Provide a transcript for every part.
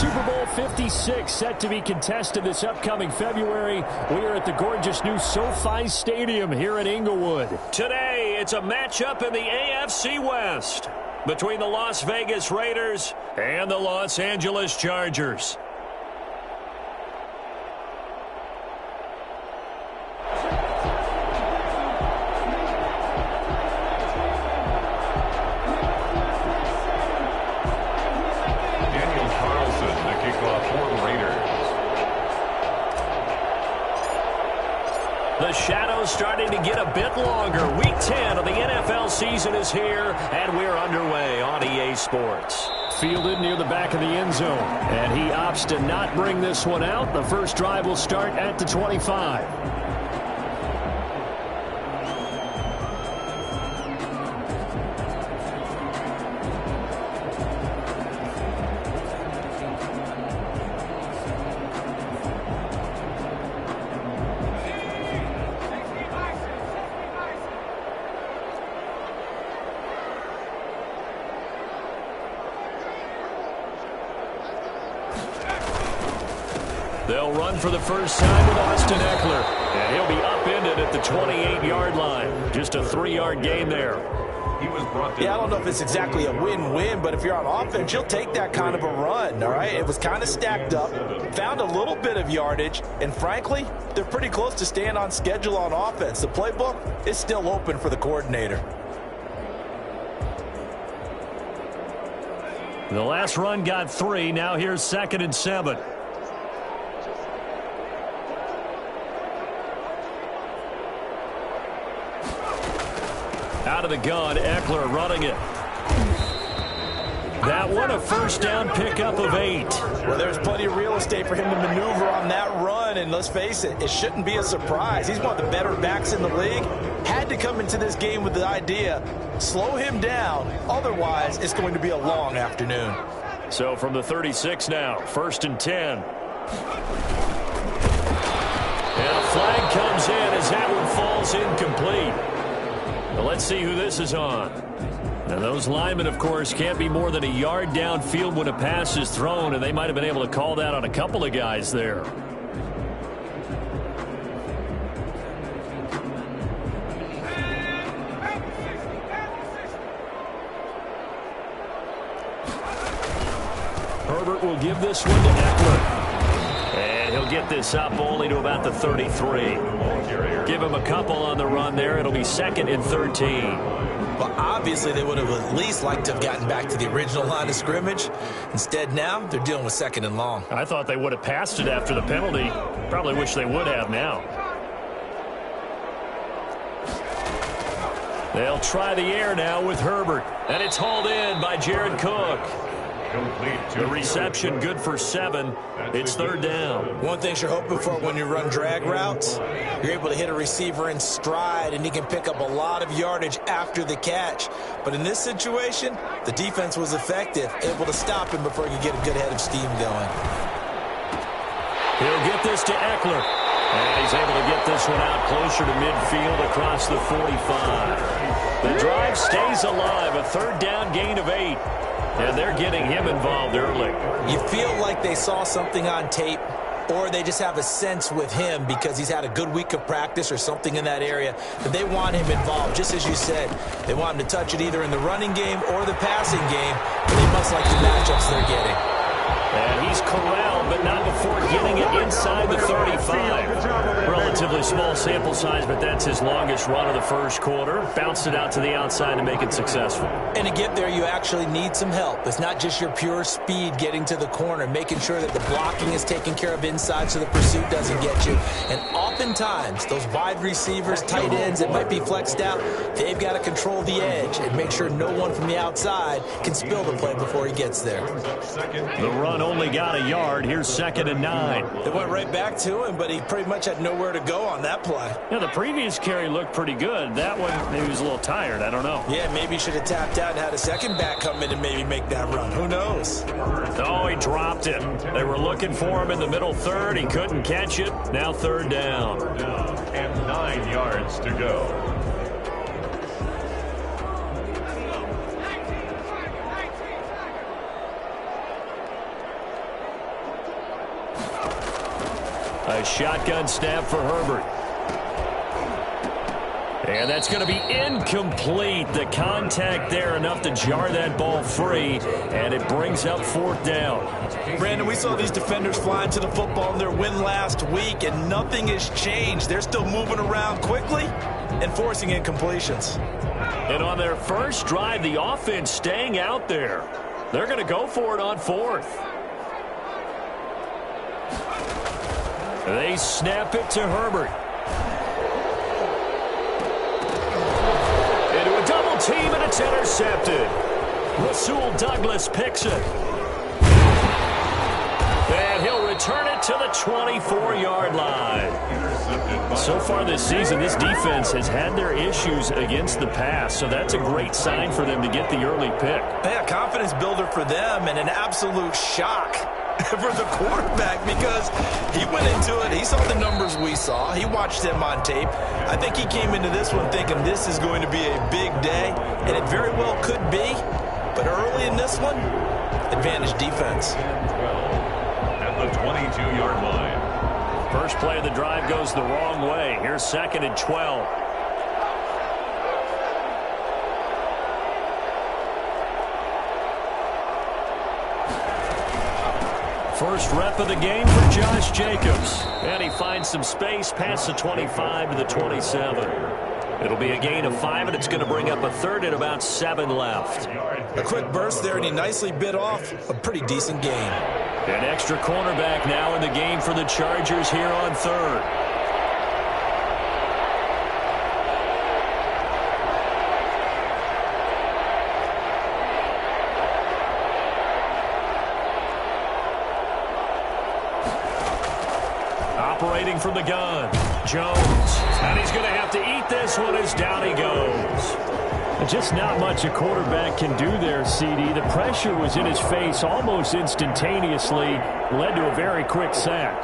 Super Bowl 56 set to be contested this upcoming February. We are at the gorgeous new SoFi Stadium here in Inglewood. Today, it's a matchup in the AFC West between the Las Vegas Raiders and the Los Angeles Chargers. The shadow's starting to get a bit longer. Week 10 of the NFL season is here, and we're underway on EA Sports. Fielded near the back of the end zone, and he opts to not bring this one out. The first drive will start at the 25. They'll run for the first time with Austin Ekeler, and he'll be upended at the 28-yard line. Just a 3-yard gain there. Yeah, I don't know if it's exactly a win-win, but if you're on offense, you'll take that kind of a run, all right? It was kind of stacked up, found a little bit of yardage, and frankly, they're pretty close to staying on schedule on offense. The playbook is still open for the coordinator. The last run got 3. Now here's 2nd and 7. Out of the gun, Ekeler running it. That one a first down pickup of 8. Well, there's plenty of real estate for him to maneuver on that run, and let's face it, it shouldn't be a surprise. He's one of the better backs in the league. Had to come into this game with the idea, slow him down, otherwise it's going to be a long afternoon. So from the 36 now, 1st and 10. And a flag comes in as that one falls incomplete. Well, let's see who this is on. And those linemen, of course, can't be more than a yard downfield when a pass is thrown, and they might have been able to call that on a couple of guys there. Herbert will give this one to Ekeler. And he'll get this up only to about the 33. Give him a couple on the run there. It'll be 2nd and 13. Well, obviously they would have at least liked to have gotten back to the original line of scrimmage. Instead now, they're dealing with 2nd and long. I thought they would have passed it after the penalty. Probably wish they would have now. They'll try the air now with Herbert. And it's hauled in by Jared Cook. The reception good for 7. It's 3rd down. One thing you're hoping for when you run drag routes, you're able to hit a receiver in stride, and he can pick up a lot of yardage after the catch. But in this situation, the defense was effective, able to stop him before he could get a good head of steam going. He'll get this to Ekeler. And he's able to get this one out closer to midfield across the 45. The drive stays alive, a 3rd down gain of 8. And they're getting him involved early. You feel like they saw something on tape, or they just have a sense with him because he's had a good week of practice or something in that area that they want him involved. Just as you said, they want him to touch it either in the running game or the passing game, but they must like the matchups they're getting. And he's corralled, but not before getting it inside the 35. Relatively small sample size, but that's his longest run of the first quarter. Bounced it out to the outside to make it successful. And to get there, you actually need some help. It's not just your pure speed getting to the corner, making sure that the blocking is taken care of inside so the pursuit doesn't get you. And oftentimes, those wide receivers, tight ends that might be flexed out, they've got to control the edge and make sure no one from the outside can spill the play before he gets there. The run only got a yard. Here's 2nd and 9. They went right back to him, but he pretty much had nowhere to go on that play. Yeah, the previous carry looked pretty good. That one, maybe he was a little tired. I don't know. Yeah, maybe he should have tapped out and had a second back come in and maybe make that run. Who knows? Oh, he dropped it. They were looking for him in the middle third. He couldn't catch it. Now 3rd down. And 9 yards to go. A shotgun snap for Herbert. And that's going to be incomplete. The contact there enough to jar that ball free, and it brings up 4th down. Brandon, we saw these defenders flying to the football in their win last week, and nothing has changed. They're still moving around quickly and forcing incompletions. And on their first drive, the offense staying out there. They're going to go for it on 4th. They snap it to Herbert. Into a double team, and it's intercepted. Rasul Douglas picks it. And he'll return it to the 24-yard line. So far this season, this defense has had their issues against the pass, so that's a great sign for them to get the early pick. Yeah, confidence builder for them, and an absolute shock for the quarterback because he went into it. He saw the numbers we saw. He watched them on tape. I think he came into this one thinking this is going to be a big day, and it very well could be. But early in this one, advantage defense. At the 22-yard line. First play of the drive goes the wrong way. Here's 2nd and 12. First rep of the game for Josh Jacobs. And he finds some space past the 25 to the 27. It'll be a gain of 5, and it's going to bring up a 3rd and about 7 left. A quick burst there, and he nicely bit off a pretty decent gain. An extra cornerback now in the game for the Chargers here on 3rd. Operating from the gun, Jones. And he's going to have to eat this one as down he goes. Just not much a quarterback can do there, CD. The pressure was in his face almost instantaneously, led to a very quick sack.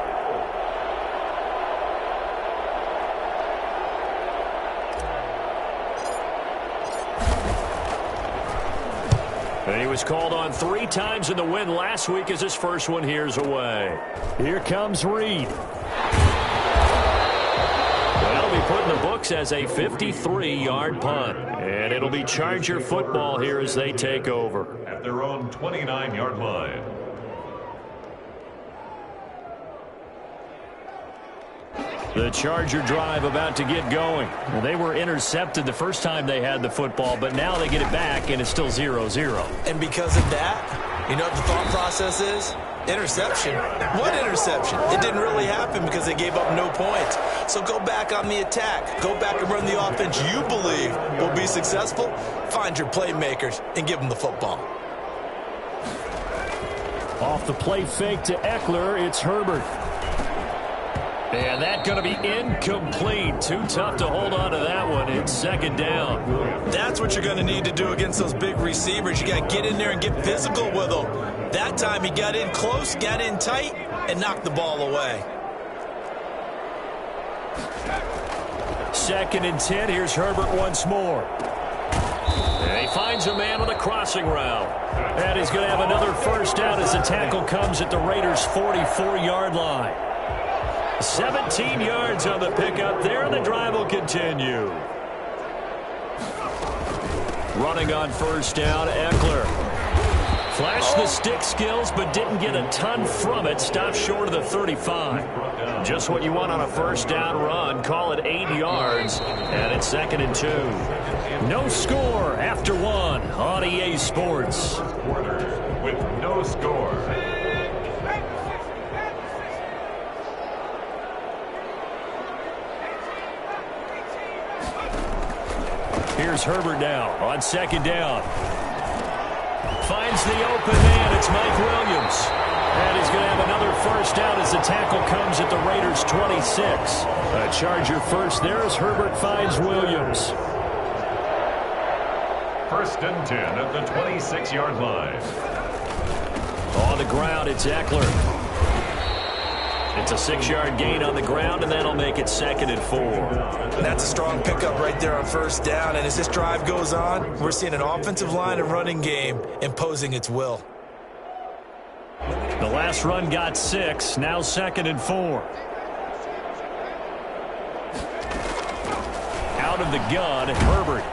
And he was called on 3 times in the win last week as his first one here's away. Here comes Reed. That'll be put in the books as a 53-yard punt. And it'll be Charger football here as they take over. At their own 29-yard line. The Charger drive about to get going. Well, they were intercepted the first time they had the football, but now they get it back, and it's still 0-0. And because of that, you know what the thought process is? Interception. What interception? It didn't really happen because they gave up no points. So go back on the attack. Go back and run the offense you believe will be successful. Find your playmakers and give them the football. Off the play fake to Eckler, it's Herbert. And that's going to be incomplete. Too tough to hold on to that one. It's 2nd down. That's what you're going to need to do against those big receivers. You got to get in there and get physical with them. That time he got in close, got in tight, and knocked the ball away. 2nd and 10. Here's Herbert once more. And he finds a man on a crossing route. And he's going to have another first down as the tackle comes at the Raiders' 44-yard line. 17 yards on the pickup there, and the drive will continue. Running on first down, Eckler. Flashed the stick skills, but didn't get a ton from it. Stopped short of the 35. Just what you want on a first down run. Call it 8 yards, and it's 2nd and 2. No score after 1 on EA Sports. With no score. Here's Herbert now on 2nd down. Finds the open man. It's Mike Williams. And he's going to have another first down as the tackle comes at the Raiders' 26. A Charger first there as Herbert finds Williams. 1st and 10 at the 26-yard line. On the ground, it's Eckler. It's a 6-yard gain on the ground, and that'll make it 2nd and 4. And that's a strong pickup right there on first down. And as this drive goes on, we're seeing an offensive line and running game imposing its will. The last run got 6, now 2nd and 4. Out of the gun, Herbert.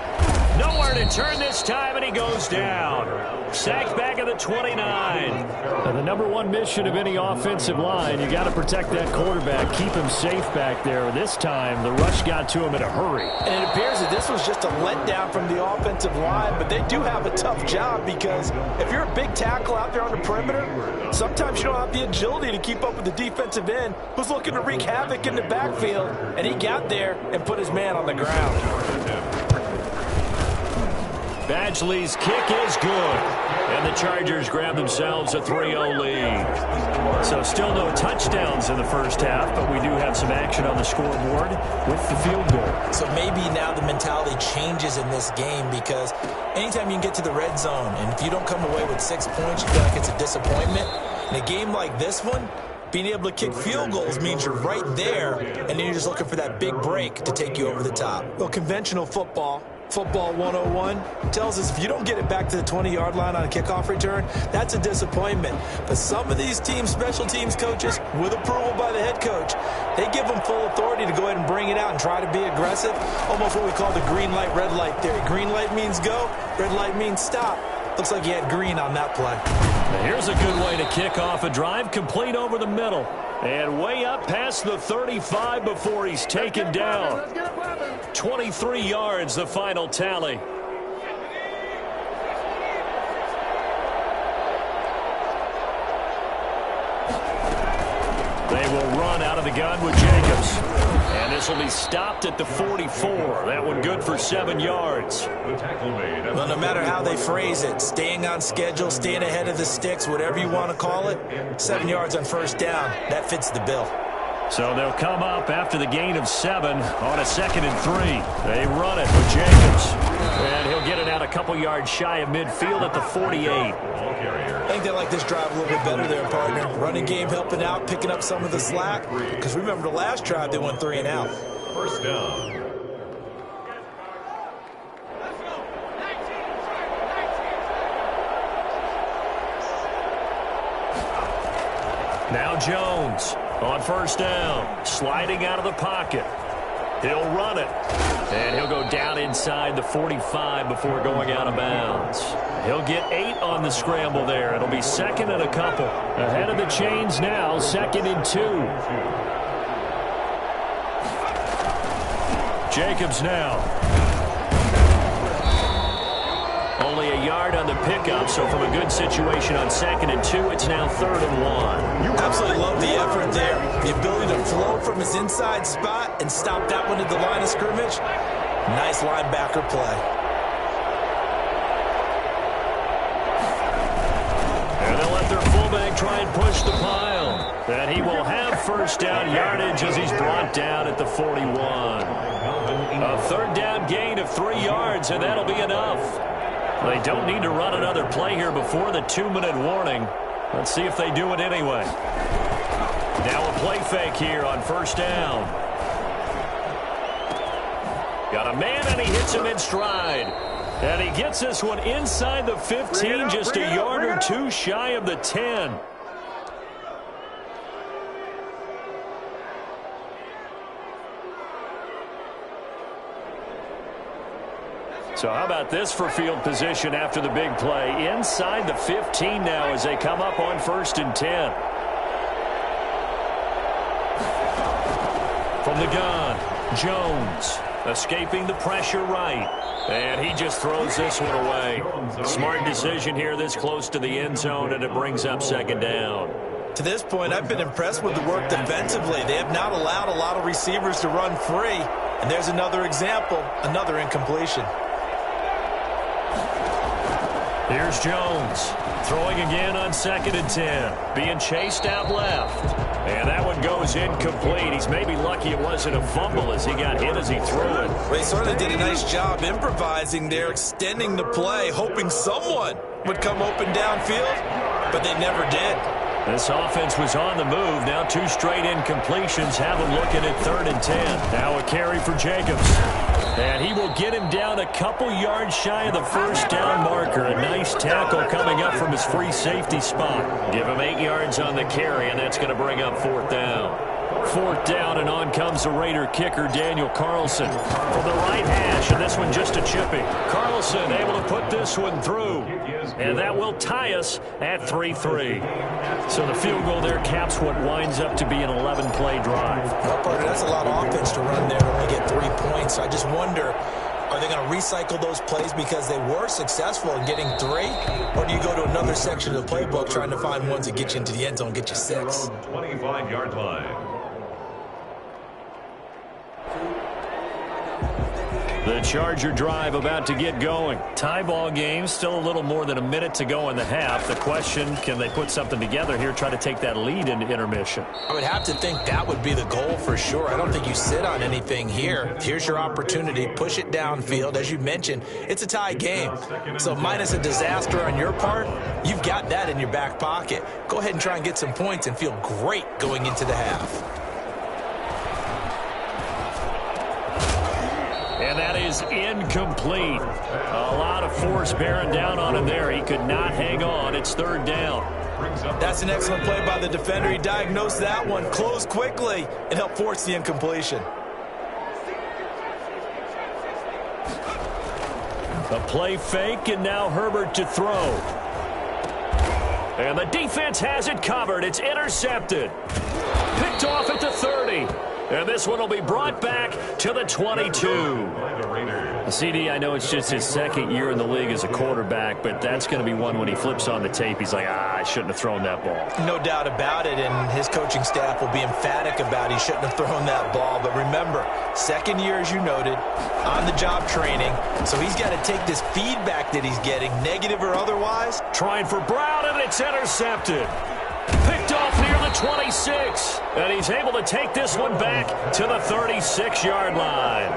Nowhere to turn this time, and he goes down. Sacked back at the 29. Now, the number one mission of any offensive line, you got to protect that quarterback, keep him safe back there. This time, the rush got to him in a hurry. And it appears that this was just a letdown from the offensive line, but they do have a tough job because if you're a big tackle out there on the perimeter, sometimes you don't have the agility to keep up with the defensive end who's looking to wreak havoc in the backfield, and he got there and put his man on the ground. Badgley's kick is good. And the Chargers grab themselves a 3-0 lead. So still no touchdowns in the first half, but we do have some action on the scoreboard with the field goal. So maybe now the mentality changes in this game because anytime you can get to the red zone, and if you don't come away with 6 points, you feel like it's a disappointment. In a game like this one, being able to kick field goals means you're right there, and then you're just looking for that big break to take you over the top. Well, conventional football 101 tells us if you don't get it back to the 20-yard line on a kickoff return, that's a disappointment. But some of these teams, special teams coaches, with approval by the head coach, they give them full authority to go ahead and bring it out and try to be aggressive, almost what we call the green light, red light theory. Green light means go, red light means stop. Looks like he had green on that play. Now here's a good way to kick off a drive, complete over the middle. And way up past the 35 before he's taken down. 23 yards, the final tally. They will run out of the gun with Jacobs. And this will be stopped at the 44. That one good for 7 yards. Well, no matter how they phrase it, staying on schedule, staying ahead of the sticks, whatever you want to call it, 7 yards on first down, that fits the bill. So they'll come up after the gain of 7 on a 2nd and 3. They run it with Jacobs. And he'll get it out a couple yards shy of midfield at the 48. I think they like this drive a little bit better there, partner. Running game helping out, picking up some of the slack. Because remember the last drive, they went 3 and out. First down. Now Jones on first down, sliding out of the pocket. He'll run it, and he'll go down inside the 45 before going out of bounds. He'll get 8 on the scramble there. It'll be 2nd and a couple. Ahead of the chains now, 2nd and 2. Jacobs now. Only a yard on the pickup, so from a good situation on 2nd and 2, it's now 3rd and 1. Absolutely love the effort there. The ability to flow from his inside spot and stop that one at the line of scrimmage. Nice linebacker play. And they'll let their fullback try and push the pile. And he will have first down yardage as he's brought down at the 41. A 3rd down gain of 3 yards, and that'll be enough. They don't need to run another play here before the 2-minute warning. Let's see if they do it anyway. Now a play fake here on first down. Got a man, and he hits him in stride. And he gets this one inside the 15, just a yard or 2 shy of the 10. So how about this for field position after the big play? Inside the 15 now as they come up on 1st and 10. From the gun, Jones escaping the pressure right. And he just throws this one away. Smart decision here this close to the end zone, and it brings up 2nd down. To this point, I've been impressed with the work defensively. They have not allowed a lot of receivers to run free. And there's another example, another incompletion. Here's Jones throwing again on 2nd and 10. Being chased out left. And that one goes incomplete. He's maybe lucky it wasn't a fumble as he got hit as he threw it. Well, he sort of did a nice job improvising there, extending the play, hoping someone would come open downfield, but they never did. This offense was on the move. Now 2 straight incompletions have him looking at 3rd and 10. Now a carry for Jacobs. And he will get him down a couple yards shy of the first down marker. A nice tackle coming up from his free safety spot. Give him 8 yards on the carry, and that's going to bring up 4th down. 4th down, and on comes the Raider kicker, Daniel Carlson. From the right hash, and this one just a chipping. Carlson able to put this one through. And that will tie us at 3-3. So the field goal there caps what winds up to be an 11-play drive. Well, partner, that's a lot of offense to run there to only get 3 points. So I just wonder, are they going to recycle those plays because they were successful in getting 3? Or do you go to another section of the playbook trying to find ones that get you into the end zone and get you 6? 25-yard line. The Charger drive about to get going. Tie ball game, still a little more than a minute to go in the half. The question, can they put something together here, try to take that lead into intermission? I would have to think that would be the goal for sure. I don't think you sit on anything here. Here's your opportunity. Push it downfield. As you mentioned, it's a tie game. So minus a disaster on your part, you've got that in your back pocket. Go ahead and try and get some points and feel great going into the half. And that is incomplete. A lot of force bearing down on him there. He could not hang on. It's 3rd down. That's an excellent play by the defender. He diagnosed that one, closed quickly, and helped force the incompletion. A play fake, and now Herbert to throw. And the defense has it covered. It's intercepted. Picked off at the 30. And this one will be brought back to the 22. CD, I know it's just his 2nd year in the league as a quarterback, but that's going to be one when he flips on the tape. He's like, I shouldn't have thrown that ball. No doubt about it, and his coaching staff will be emphatic about he shouldn't have thrown that ball. But remember, 2nd year, as you noted, on-the-job training, so he's got to take this feedback that he's getting, negative or otherwise. Trying for Brown, and it's intercepted. Picked off near the 26, and he's able to take this one back to the 36-yard line.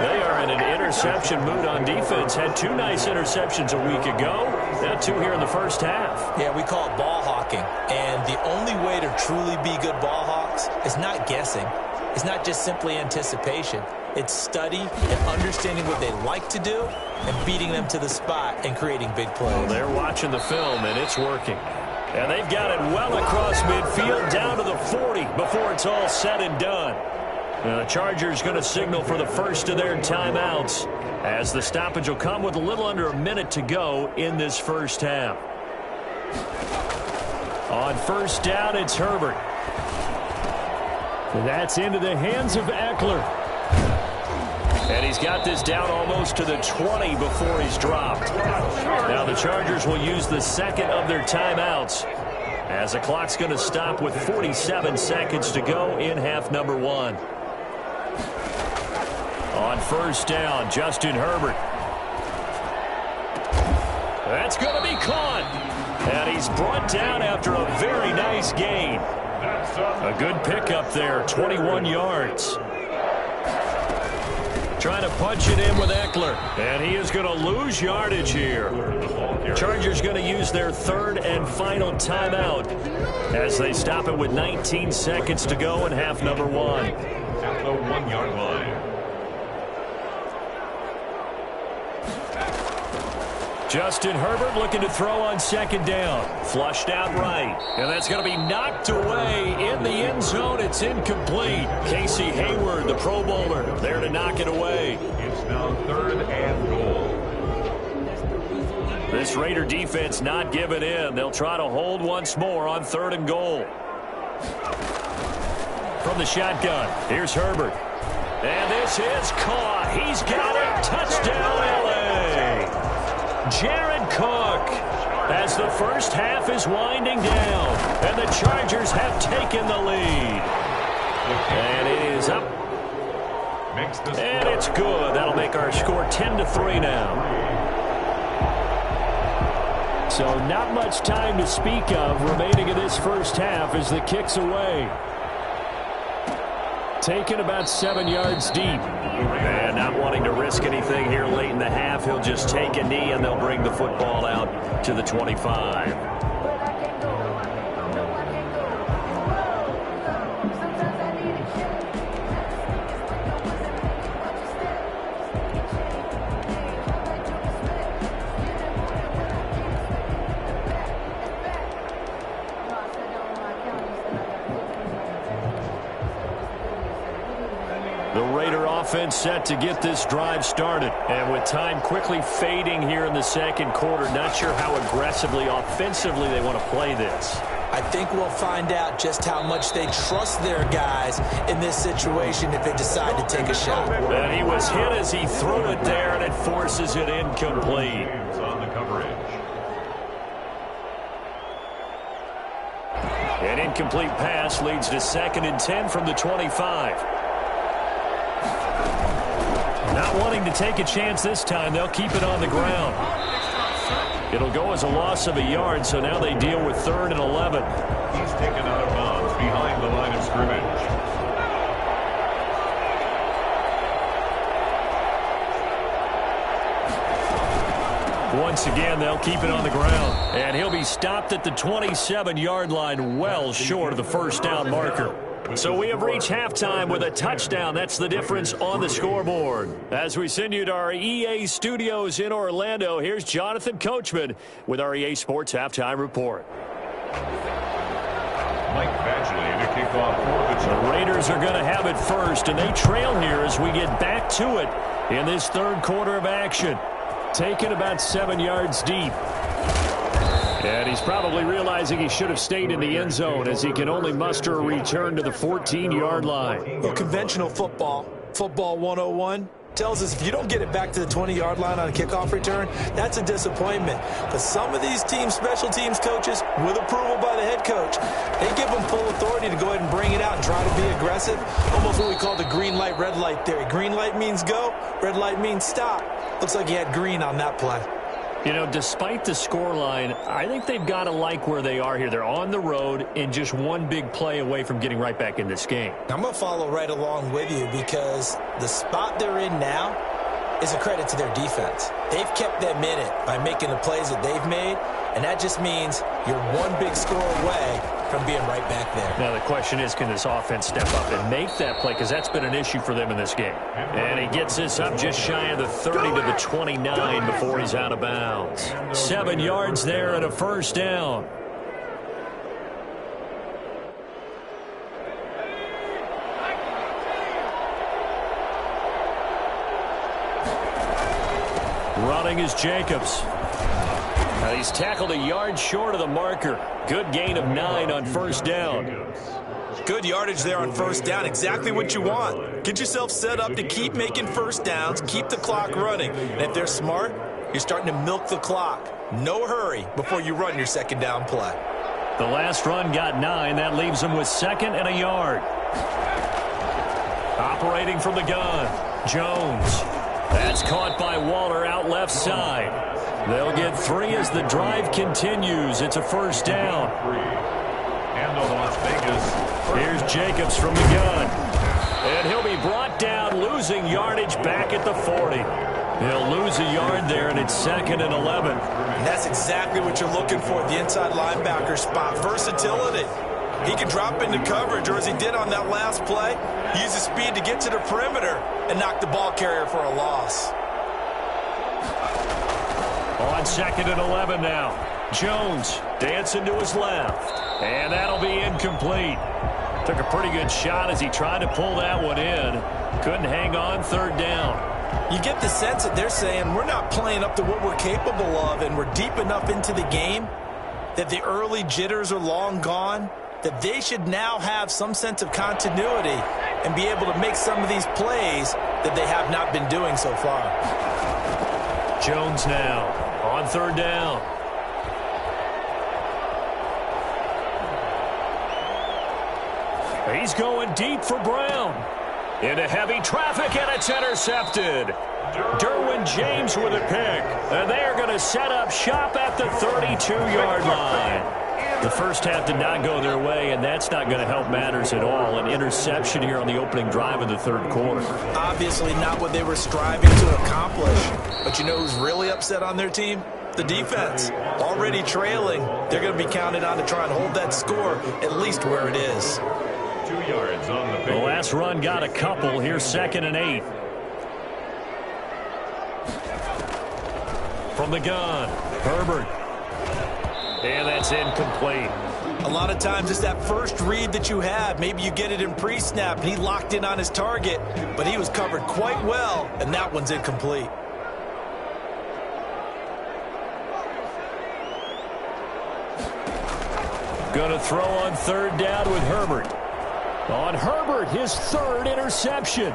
They are in an interception mood on defense. Had 2 nice interceptions a week ago. Now 2 here in the first half. Yeah, we call it ball hawking, and the only way to truly be good ball hawks is not guessing. It's not just simply anticipation. It's study and understanding what they like to do and beating them to the spot and creating big plays. Well, they're watching the film, and it's working. And they've got it well across midfield down to the 40 before it's all said and done. The Chargers going to signal for the first of their timeouts as the stoppage will come with a little under a minute to go in this first half. On 1st down, it's Herbert. And that's into the hands of Eckler. And he's got this down almost to the 20 before he's dropped. Now the Chargers will use the 2nd of their timeouts as the clock's going to stop with 47 seconds to go in half number 1. On 1st down, Justin Herbert. That's going to be caught. And he's brought down after a very nice gain. A good pickup there, 21 yards. Trying to punch it in with Eckler. And he is going to lose yardage here. Chargers going to use their 3rd and final timeout as they stop it with 19 seconds to go in half number 1. At the 1-yard line. Justin Herbert looking to throw on 2nd down. Flushed out right. And that's going to be knocked away in the end zone. It's incomplete. Casey Hayward, the Pro Bowler, there to knock it away. It's now 3rd and goal. This Raider defense not giving in. They'll try to hold once more on 3rd and goal. From the shotgun, here's Herbert. And this is caught. He's got it. Touchdown, L.A. Jared Cook as the first half is winding down. And the Chargers have taken the lead. And it is up. And it's good. That'll make our score 10-3 now. So not much time to speak of remaining in this first half as the kick's away. Taken about 7 yards deep. And not wanting to risk anything here late in the half, he'll just take a knee and they'll bring the football out to the 25. The Raider offense set to get this drive started. And with time quickly fading here in the second quarter, not sure how aggressively, offensively they want to play this. I think we'll find out just how much they trust their guys in this situation if they decide to take a shot. And he was hit as he threw it there, and it forces it incomplete. On the coverage. An incomplete pass leads to 2nd and 10 from the 25. Not wanting to take a chance this time, they'll keep it on the ground. It'll go as a loss of a yard, so now they deal with 3rd and 11. He's taken out of bounds behind the line of scrimmage. Once again, they'll keep it on the ground. And he'll be stopped at the 27-yard line, well short of the first down marker. So we have reached halftime with a touchdown. That's the difference on the scoreboard. As we send you to our EA studios in Orlando, here's Jonathan Coachman with our EA Sports Halftime Report. Mike Badgley to kick off for the Raiders are going to have it first, and they trail here as we get back to it in this third quarter of action. Taken about 7 yards deep. And he's probably realizing he should have stayed in the end zone as he can only muster a return to the 14-yard line. Well, conventional football 101, tells us if you don't get it back to the 20-yard line on a kickoff return, that's a disappointment. But some of these team special teams coaches, with approval by the head coach, they give them full authority to go ahead and bring it out and try to be aggressive. Almost what we call the green light, red light theory. Green light means go, red light means stop. Looks like he had green on that play. You know, despite the scoreline, I think they've got to like where they are here. They're on the road and just one big play away from getting right back in this game. I'm going to follow right along with you because the spot they're in now is a credit to their defense. They've kept them in it by making the plays that they've made, and that just means you're one big score away from being right back there. Now the question is, can this offense step up and make that play? Because that's been an issue for them in this game. And he gets this up just shy of the 30 to the 29 before he's out of bounds. 7 yards there and a first down. Running is Jacobs. Now he's tackled a yard short of the marker. Good gain of 9 on first down. Good yardage there on first down. Exactly what you want. Get yourself set up to keep making first downs, keep the clock running. And if they're smart, you're starting to milk the clock. No hurry before you run your second down play. The last run got 9. That leaves him with 2nd and a yard. Operating from the gun, Jones. That's caught by Waller out left side. They'll get 3 as the drive continues. It's a first down. And the Las Vegas. Here's Jacobs from the gun. And he'll be brought down, losing yardage back at the 40. He'll lose a yard there, and it's 2nd and 11. And that's exactly what you're looking for, the inside linebacker spot. Versatility. He can drop into coverage, or as he did on that last play, use his speed to get to the perimeter and knock the ball carrier for a loss. On 2nd and 11 now. Jones dancing to his left. And that'll be incomplete. Took a pretty good shot as he tried to pull that one in. Couldn't hang on, third down. You get the sense that they're saying we're not playing up to what we're capable of, and we're deep enough into the game that the early jitters are long gone, that they should now have some sense of continuity and be able to make some of these plays that they have not been doing so far. Jones now on third down. He's going deep for Brown. Into heavy traffic, and it's intercepted. Derwin James with a pick. And they are going to set up shop at the 32-yard line. The first half did not go their way, and that's not going to help matters at all. An interception here on the opening drive of the third quarter. Obviously not what they were striving to accomplish. But you know who's really upset on their team? The defense. Already trailing. They're going to be counted on to try and hold that score at least where it is. 2 yards on the pick. The last run got a couple. Here's 2nd and 8. From the gun, Herbert. And that's incomplete. A lot of times it's that first read that you have. Maybe you get it in pre-snap, and he locked in on his target, but he was covered quite well, and that one's incomplete. Going to throw on third down with Herbert. On Herbert, his third interception.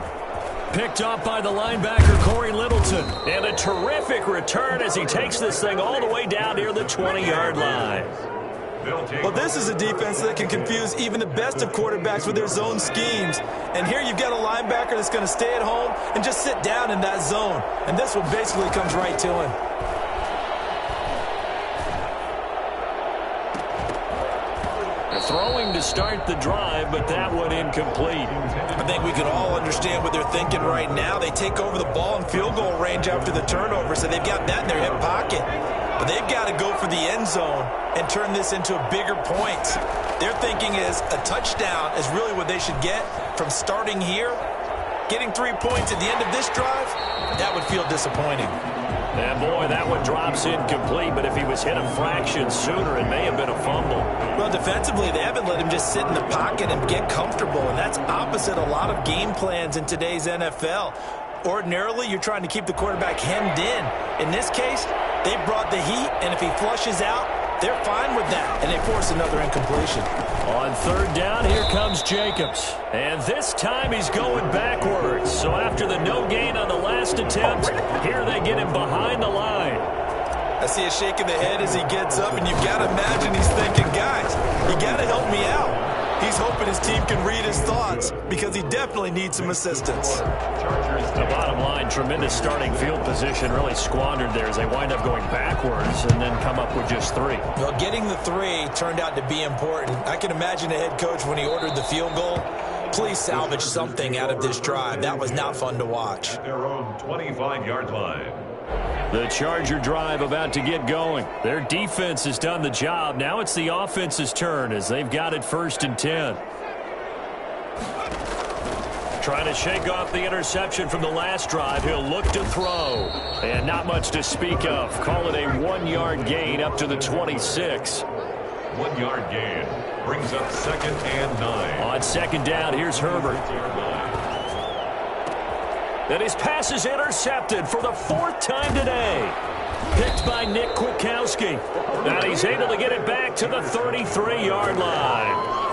Picked off by the linebacker, Corey Littleton. And a terrific return as he takes this thing all the way down near the 20-yard line. Well, this is a defense that can confuse even the best of quarterbacks with their zone schemes. And here you've got a linebacker that's going to stay at home and just sit down in that zone. And this one basically comes right to him. Throwing to start the drive, but that one incomplete. I think we can all understand what they're thinking right now. They take over the ball in field goal range after the turnover, so they've got that in their hip pocket. But they've got to go for the end zone and turn this into a bigger point. Their thinking is a touchdown is really what they should get from starting here. Getting 3 points at the end of this drive, that would feel disappointing. And boy, that one drops incomplete, but if he was hit a fraction sooner, it may have been a fumble. Well, defensively, they haven't let him just sit in the pocket and get comfortable, and that's opposite a lot of game plans in today's NFL. Ordinarily, you're trying to keep the quarterback hemmed in. In this case, they brought the heat, and if he flushes out, they're fine with that, and they force another incompletion. On third down, here comes Jacobs. And this time he's going backwards. So after the no gain on the last attempt, here they get him behind the line. I see a shake of the head as he gets up, and you've got to imagine he's thinking, guys, you got to help me out. He's hoping his team can read his thoughts because he definitely needs some assistance. The bottom line, tremendous starting field position, really squandered there as they wind up going backwards and then come up with just 3. Well, getting the 3 turned out to be important. I can imagine the head coach when he ordered the field goal. Please salvage something out of this drive. That was not fun to watch. At their own 25-yard line. The Charger drive about to get going. Their defense has done the job. Now it's the offense's turn as they've got it 1st and 10. Trying to shake off the interception from the last drive. He'll look to throw. And not much to speak of. Call it a 1-yard gain up to the 26. 1-yard gain brings up 2nd and 9. On second down, here's Herbert. And his pass is intercepted for the 4th time today. Picked by Nick Kwiatkowski. And he's able to get it back to the 33-yard line.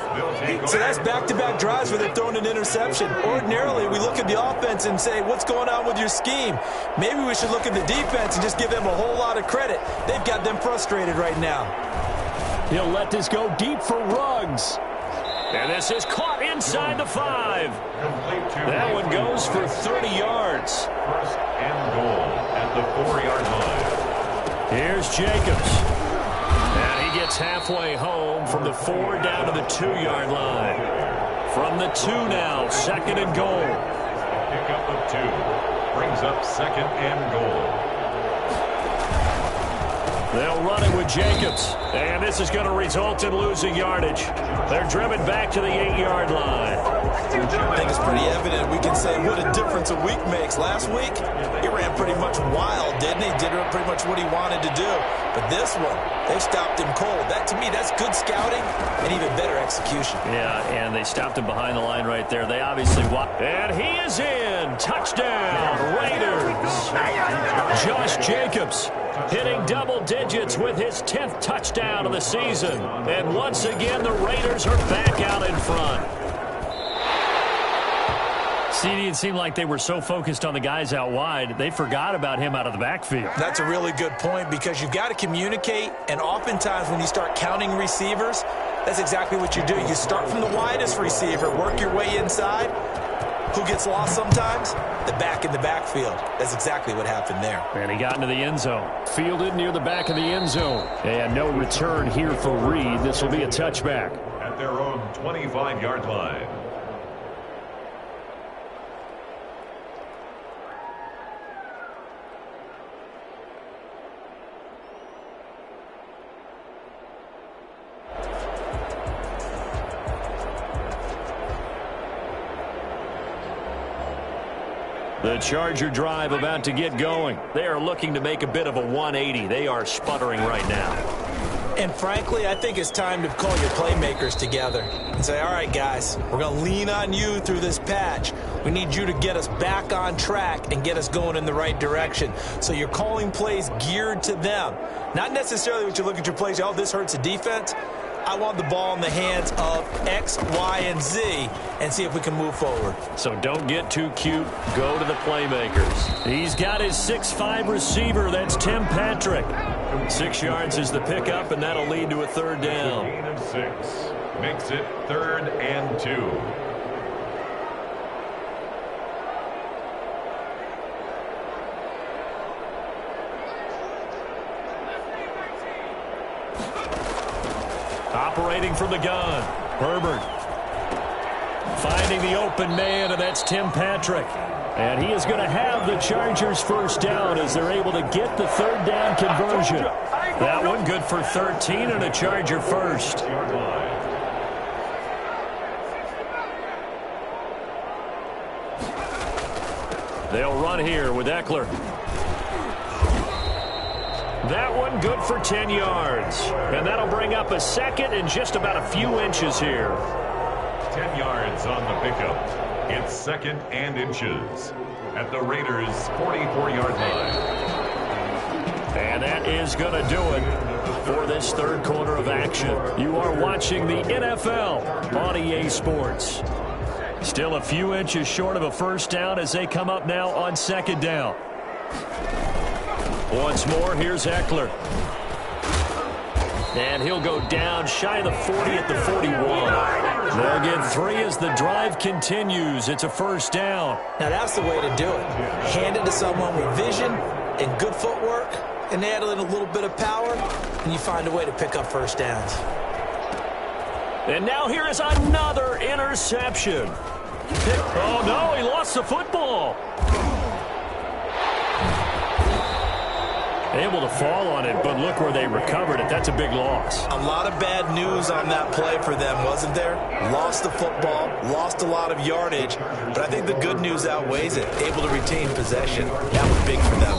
So that's back-to-back drives where they're throwing an interception. Ordinarily, we look at the offense and say, what's going on with your scheme? Maybe we should look at the defense and just give them a whole lot of credit. They've got them frustrated right now. He'll let this go deep for Ruggs. And this is caught inside the 5. That one goes for 30 yards. 1st and goal at the 4-yard line. Here's Jacobs. And he gets halfway home from the 4 down to the 2-yard line. From the 2 now, 2nd and goal. Pickup of 2 brings up 2nd and goal. They'll run it with Jacobs. And this is going to result in losing yardage. They're driven back to the 8-yard line. I think it's pretty evident. We can say what a difference a week makes. Last week, he ran pretty much wild, didn't he? Did pretty much what he wanted to do. But this one, they stopped him cold. That, to me, that's good scouting and even better execution. Yeah, and they stopped him behind the line right there. They obviously walked. And he is in. Touchdown, Raiders. Josh Jacobs hitting double digits with his 10th touchdown of the season. And once again, the Raiders are back out in front. CD, it seemed like they were so focused on the guys out wide, they forgot about him out of the backfield. That's a really good point because you've got to communicate, and oftentimes when you start counting receivers, that's exactly what you do. You start from the widest receiver, work your way inside. Who gets lost sometimes? The back in the backfield. That's exactly what happened there. And he got into the end zone. Fielded near the back of the end zone. And no return here for Reed. This will be a touchback. At their own 25-yard line. The Charger drive about to get going. They are looking to make a bit of a 180. They are sputtering right now. And frankly, I think it's time to call your playmakers together and say, all right, guys, we're going to lean on you through this patch. We need you to get us back on track and get us going in the right direction. So you're calling plays geared to them. Not necessarily when you look at your plays, oh, this hurts the defense. I want the ball in the hands of X, Y, and Z and see if we can move forward. So don't get too cute. Go to the playmakers. He's got his 6'5" receiver. That's Tim Patrick. 6 yards is the pickup, and that'll lead to a third down. Gain of 6 makes it 3rd and 2. Operating from the gun, Herbert. Finding the open man, and that's Tim Patrick. And he is going to have the Chargers first down as they're able to get the third down conversion. That one good for 13 and a Charger first. They'll run here with Eckler. That one good for 10 yards. And that'll bring up a second and just about a few inches here. 10 yards on the pickup. It's 2nd and inches at the Raiders' 44-yard line. And that is going to do it for this third quarter of action. You are watching the NFL on EA Sports. Still a few inches short of a first down as they come up now on 2nd down. Once more, here's Eckler. And he'll go down shy of the 40 at the 41. They'll get 3 as the drive continues. It's a first down. Now, that's the way to do it. Hand it to someone with vision and good footwork, and add in a little bit of power, and you find a way to pick up first downs. And now here is another interception. Oh, no, he lost the football. Able to fall on it, but look where they recovered it. That's a big loss. A lot of bad news on that play for them, wasn't there? Lost the football, lost a lot of yardage, but I think the good news outweighs it. Able to retain possession. That was big for them.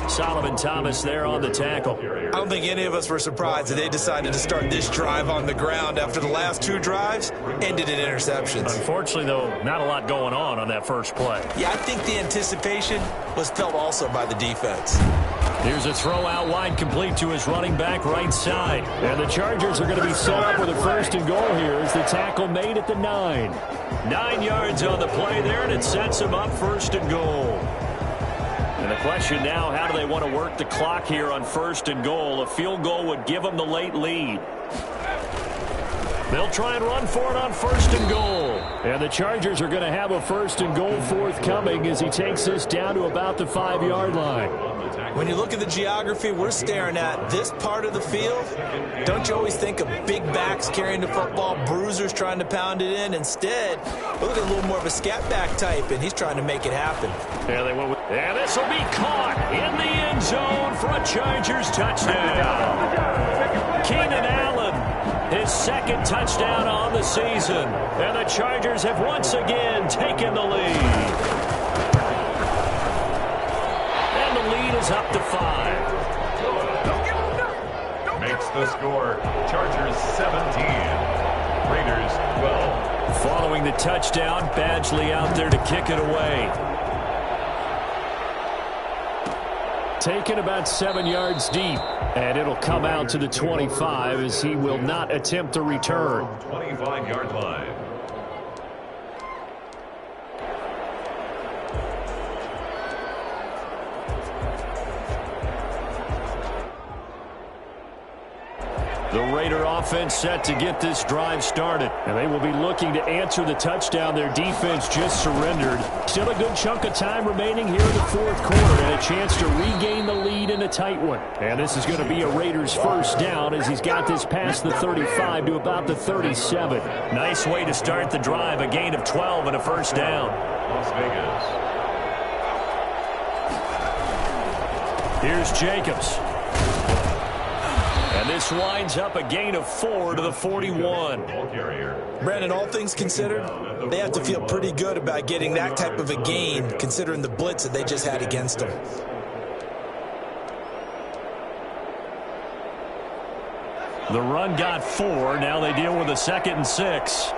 Solomon Thomas there on the tackle. I don't think any of us were surprised that they decided to start this drive on the ground after the last 2 drives ended in interceptions. Unfortunately, though, not a lot going on that first play. Yeah, I think the anticipation was felt also by the defense. Here's a throw out wide, complete to his running back right side. And the Chargers are going to be set up with a 1st and goal here as the tackle made at the 9. 9 yards on the play there, and it sets them up 1st and goal. And the question now, how do they want to work the clock here on 1st and goal? A field goal would give them the late lead. They'll try and run for it on 1st and goal. And the Chargers are going to have a 1st and goal forthcoming as he takes this down to about the 5-yard line. When you look at the geography we're staring at, this part of the field, don't you always think of big backs carrying the football, bruisers trying to pound it in? Instead, we look at a little more of a scat back type, and he's trying to make it happen. Yeah, they went with, and this will be caught in the end zone for a Chargers touchdown. Keenan Allen, his 2nd touchdown on the season. And the Chargers have once again taken the lead. And the lead is up to 5. Makes the score Chargers 17, Raiders 12. Following the touchdown, Badgley out there to kick it away. Taken about 7 yards deep, and it'll come out to the 25 as he will not attempt to return. 25-yard line. The Raider offense set to get this drive started. And they will be looking to answer the touchdown their defense just surrendered. Still a good chunk of time remaining here in the 4th quarter and a chance to regain the lead in a tight one. And this is going to be a Raiders first down as he's got this past the 35 to about the 37. Nice way to start the drive, a gain of 12 and a first down. Las Vegas. Here's Jacobs. And this winds up a gain of 4 to the 41. Brandon, all things considered, they have to feel pretty good about getting that type of a gain considering the blitz that they just had against them. The run got 4. Now they deal with a 2nd and 6.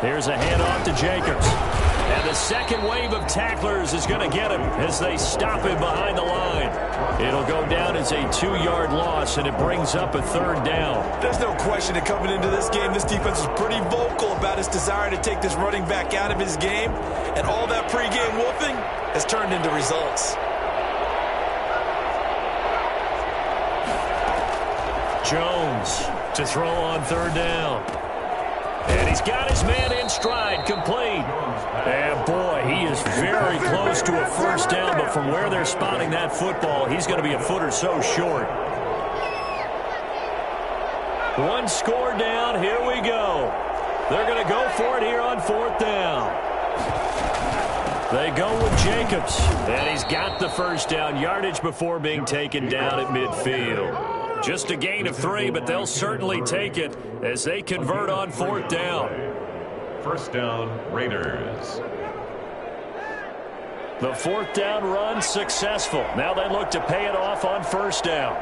Here's a handoff to Jacobs. And the second wave of tacklers is going to get him as they stop him behind the line. It'll go down as a 2-yard loss, and it brings up a 3rd down. There's no question that coming into this game, this defense was pretty vocal about its desire to take this running back out of his game. And all that pregame wolfing has turned into results. Jones to throw on 3rd down. And he's got his man in stride, complete. And boy, he is very close to a 1st down, but from where they're spotting that football, he's going to be a foot or so short. 1 score down, here we go. They're going to go for it here on 4th down. They go with Jacobs, and he's got the 1st down yardage before being taken down at midfield. Just a gain of 3, but they'll certainly take it as they convert on 4th down. 1st down, Raiders. The 4th down run successful. Now they look to pay it off on 1st down.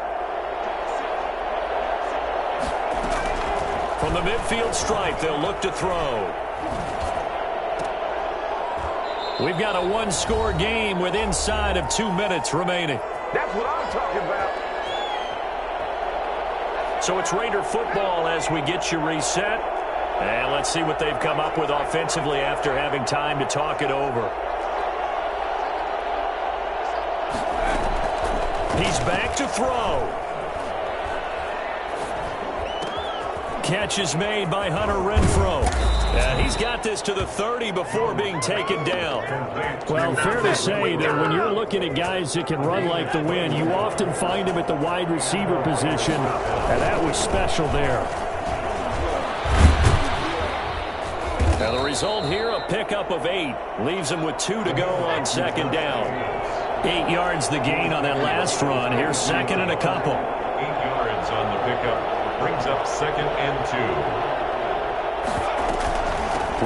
From the midfield stripe, they'll look to throw. We've got a 1-score game with inside of 2 minutes remaining. That's what I'm talking about. So it's Raider football as we get you reset. And let's see what they've come up with offensively after having time to talk it over. He's back to throw. Catch is made by Hunter Renfrow. And he's got this to the 30 before being taken down. Well, fair to say that when you're looking at guys that can run like the wind, you often find him at the wide receiver position, and that was special there. Now the result here, a pickup of 8. Leaves him with 2 to go on 2nd down. 8 yards the gain on that last run. Here's 2nd and a couple. 8 yards on the pickup. Brings up 2nd and 2.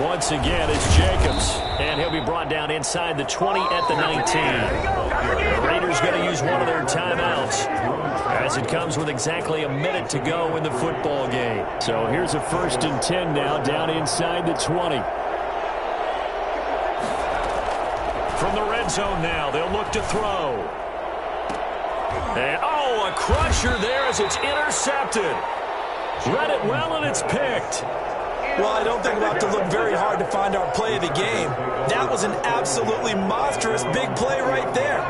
Once again, it's Jacobs. And he'll be brought down inside the 20 at the 19. The Raiders going to use one of their timeouts as it comes with exactly a minute to go in the football game. So here's a 1st and 10 now, down inside the 20. From the red zone now, they'll look to throw. And, oh, a crusher there as it's intercepted. Read it well, and it's picked. Well, I don't think we'll have to look very hard to find our play of the game. That was an absolutely monstrous big play right there.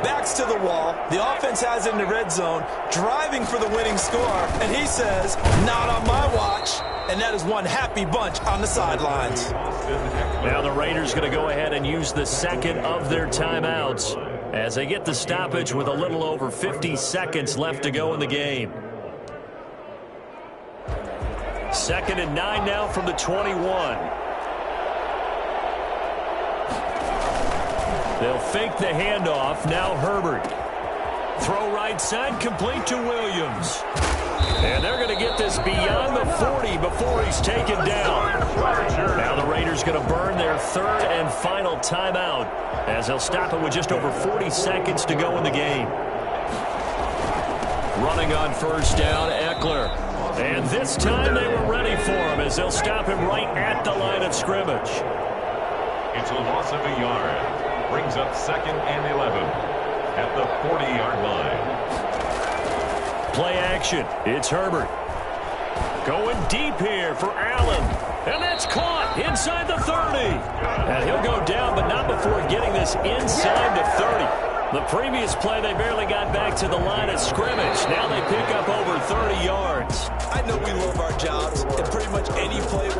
Backs to the wall. The offense has it in the red zone, driving for the winning score. And he says, not on my watch. And that is one happy bunch on the sidelines. Now the Raiders going to go ahead and use the 2nd of their timeouts as they get the stoppage with a little over 50 seconds left to go in the game. 2nd and 9 now from the 21. They'll fake the handoff. Now Herbert. Throw right side, complete to Williams. And they're going to get this beyond the 40 before he's taken down. Now the Raiders going to burn their 3rd and final timeout as they'll stop it with just over 40 seconds to go in the game. Running on 1st down, Eckler. And this time they were ready for him as they'll stop him right at the line of scrimmage. It's a loss of a yard. Brings up 2nd and 11 at the 40-yard line. Play action. It's Herbert. Going deep here for Allen. And that's caught inside the 30. And he'll go down, but not before getting this inside the 30. The previous play, they barely got back to the line of scrimmage. Now